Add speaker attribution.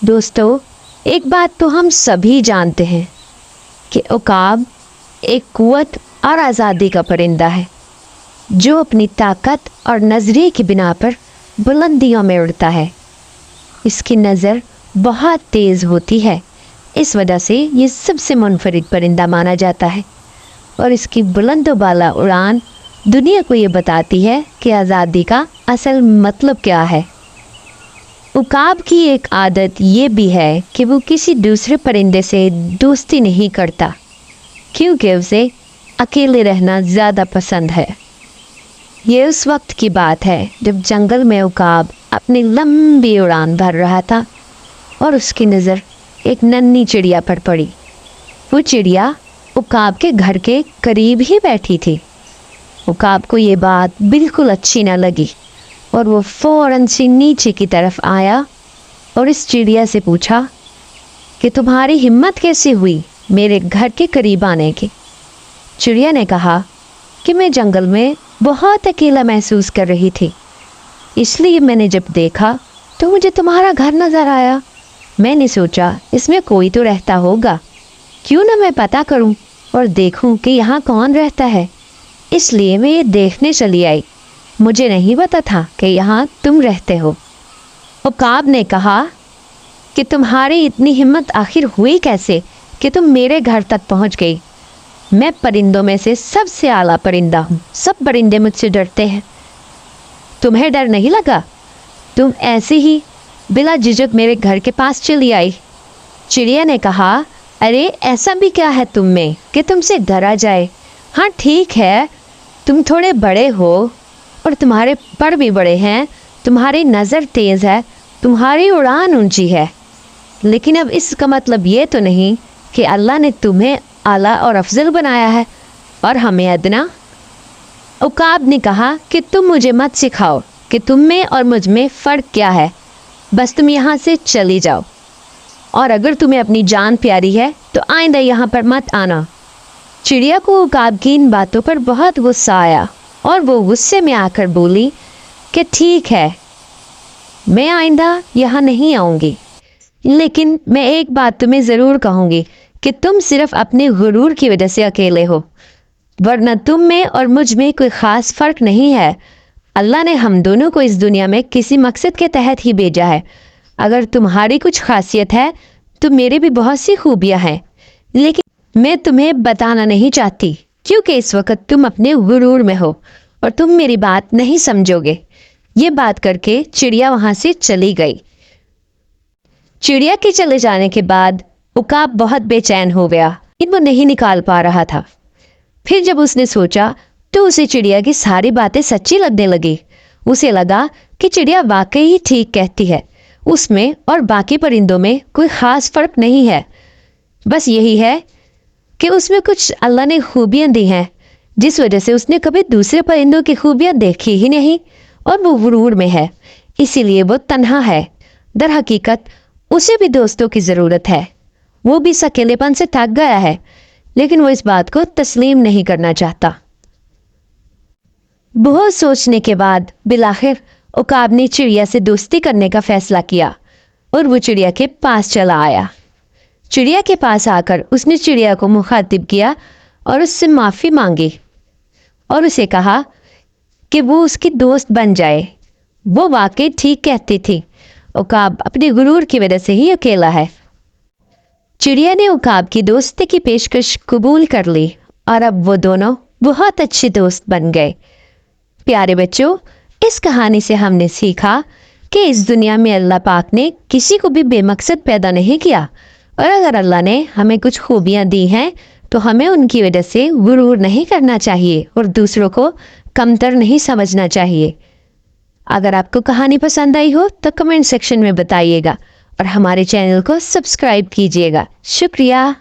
Speaker 1: दोस्तों, एक बात तो हम सभी जानते हैं कि उकाब एक कुव्वत और आज़ादी का परिंदा है जो अपनी ताकत और नज़रिए की बिना पर बुलंदियों में उड़ता है। इसकी नज़र बहुत तेज़ होती है, इस वजह से ये सबसे मुनफरिद परिंदा माना जाता है और इसकी बुलंद बाला उड़ान दुनिया को ये बताती है कि आज़ादी का असल मतलब क्या है। उकाब की एक आदत ये भी है कि वो किसी दूसरे परिंदे से दोस्ती नहीं करता क्योंकि उसे अकेले रहना ज़्यादा पसंद है। ये उस वक्त की बात है जब जंगल में उकाब अपनी लंबी उड़ान भर रहा था और उसकी नज़र एक नन्ही चिड़िया पर पड़ी। वो चिड़िया उकाब के घर के करीब ही बैठी थी। उकाब को ये बात बिल्कुल अच्छी न लगी और वो फ़ौरन से नीचे की तरफ आया और इस चिड़िया से पूछा कि तुम्हारी हिम्मत कैसे हुई मेरे घर के करीब आने की। चिड़िया ने कहा कि मैं जंगल में बहुत अकेला महसूस कर रही थी, इसलिए मैंने जब देखा तो मुझे तुम्हारा घर नज़र आया। मैंने सोचा इसमें कोई तो रहता होगा, क्यों ना मैं पता करूं और देखूं कि यहाँ कौन रहता है। इसलिए मैं ये देखने चली आई। मुझे नहीं पता था कि यहाँ तुम रहते हो। उकाब ने कहा कि तुम्हारी इतनी हिम्मत आखिर हुई कैसे कि तुम मेरे घर तक पहुँच गई। मैं परिंदों में से सबसे आला परिंदा हूँ, सब परिंदे मुझसे डरते हैं। तुम्हें डर नहीं लगा? तुम ऐसे ही बिला झिझक मेरे घर के पास चली आई। चिड़िया ने कहा, अरे ऐसा भी क्या है तुम में कि तुमसे डरा जाए। हाँ ठीक है, तुम थोड़े बड़े हो और तुम्हारे पर भी बड़े हैं, तुम्हारी नज़र तेज़ है, तुम्हारी उड़ान ऊंची है, लेकिन अब इसका मतलब ये तो नहीं कि अल्लाह ने तुम्हें आला और अफजल बनाया है और हमें अदना। उकाब ने कहा कि तुम मुझे मत सिखाओ कि तुम में और मुझ में फ़र्क क्या है, बस तुम यहाँ से चली जाओ और अगर तुम्हें अपनी जान प्यारी है तो आइंदा यहाँ पर मत आना। चिड़िया को उकाब की इन बातों पर बहुत गुस्सा आया और वो गुस्से में आकर बोली कि ठीक है, मैं आइंदा यहाँ नहीं आऊँगी, लेकिन मैं एक बात तुम्हें ज़रूर कहूँगी कि तुम सिर्फ अपने गुरूर की वजह से अकेले हो, वरना तुम में और मुझ में कोई ख़ास फ़र्क नहीं है। अल्लाह ने हम दोनों को इस दुनिया में किसी मकसद के तहत ही भेजा है। अगर तुम्हारी कुछ खासियत है तो मेरे भी बहुत सी खूबियाँ हैं, लेकिन मैं तुम्हें बताना नहीं चाहती क्योंकि इस वक्त तुम अपने गुरूर में हो और तुम मेरी बात नहीं समझोगे। ये बात करके चिड़िया वहाँ से चली गई। चिड़िया के चले जाने के बाद उकाब बहुत बेचैन हो गया, इनको नहीं निकाल पा रहा था। फिर जब उसने सोचा तो उसे चिड़िया की सारी बातें सच्ची लगने लगी। उसे लगा कि चिड़िया वाकई ही ठीक कहती है, उसमें और बाकी परिंदों में कोई ख़ास फ़र्क नहीं है। बस यही है कि उसमें कुछ अल्लाह ने खूबियाँ दी हैं जिस वजह से उसने कभी दूसरे परिंदों की खूबियाँ देखी ही नहीं और वो गुरूर में है, इसीलिए वो तन्हा है। दर हकीकत उसे भी दोस्तों की ज़रूरत है। वो भी इस अकेलेपन से थक गया है, लेकिन वो इस बात को तस्लीम नहीं करना चाहता। बहुत सोचने के बाद बिलाखिर उकाब ने चिड़िया से दोस्ती करने का फैसला किया और वो चिड़िया के पास चला आया। चिड़िया के पास आकर उसने चिड़िया को मुखातिब किया और उससे माफ़ी मांगी और उसे कहा कि वो उसकी दोस्त बन जाए। वो वाकई ठीक कहती थी, उकाब अपने गुरूर की वजह से ही अकेला है। चिड़िया ने उकाब की दोस्ती की पेशकश कबूल कर ली और अब वो दोनों बहुत अच्छे दोस्त बन गए। प्यारे बच्चों, इस कहानी से हमने सीखा कि इस दुनिया में अल्लाह पाक ने किसी को भी बेमकसद पैदा नहीं किया और अगर अल्लाह ने हमें कुछ खूबियाँ दी हैं तो हमें उनकी वजह से गुरूर नहीं करना चाहिए और दूसरों को कमतर नहीं समझना चाहिए। अगर आपको कहानी पसंद आई हो तो कमेंट सेक्शन में बताइएगा और हमारे चैनल को सब्सक्राइब कीजिएगा। शुक्रिया।